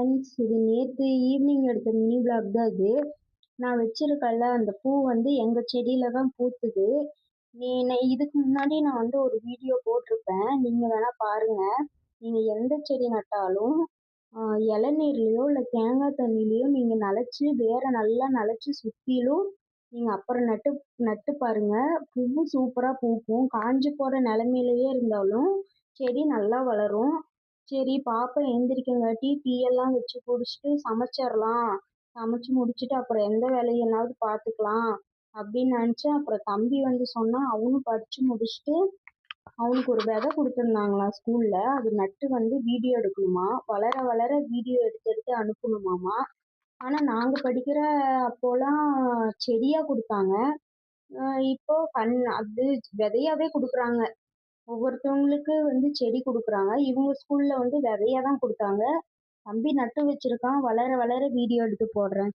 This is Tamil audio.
ஃப்ரெண்ட்ஸ், இது நேத்து ஈவினிங் எடுத்த மினி விளாக் தான் இது. நான் வச்சிருக்கேன்ல அந்த பூ வந்து எங்க செடியில தான் பூத்துது. இதுக்கு முன்னாடி நான் வந்து ஒரு வீடியோ போட்டிருப்பேன். நீங்க வேணா பாருங்க. நீங்க எந்த செடி நட்டாலும் இளநீர்லயோ இல்ல தேங்காய் தண்ணிலயோ நீங்க நனைச்சு வேர நல்லா நனைச்சு சுத்திலும் நீங்க அப்புறம் நட்டு நட்டு பாருங்க. பூ சூப்பரா பூக்கும். காஞ்சு போற நிலைமையிலேயே இருந்தாலும் செடி நல்லா வளரும். சரி பாப்பா எந்திரிக்கங்காட்டி டீ எல்லாம் வச்சு குடிச்சிட்டு சமைச்சிடலாம். சமைச்சு முடிச்சுட்டு அப்புறம் எந்த வேலையனாவது பார்த்துக்கலாம் அப்படின்னு நினச்சேன். அப்புறம் தம்பி வந்து சொன்னான். அவனும் படிச்சு முடிச்சுட்டு அவனுக்கு ஒரு விதை கொடுத்துருந்தாங்களாம் ஸ்கூல்ல. அது நட்டு வந்து வீடியோ எடுக்கணுமா. வளர வளர வீடியோ எடுத்து எடுத்து அனுப்பணுமாமா. ஆனா நாங்க படிக்கிற அப்போலாம் செடியா கொடுத்தாங்க. இப்போ அது விதையாவே கொடுக்குறாங்க. ஒவ்வொருத்தவங்களுக்கு வந்து செடி குடுக்குறாங்க. இவங்க ஸ்கூல்ல வந்து விதையா தான் குடுத்தாங்க. தம்பி நட்டு வச்சிருக்கான். வளர வளர வீடியோ எடுத்து போடுறேன்.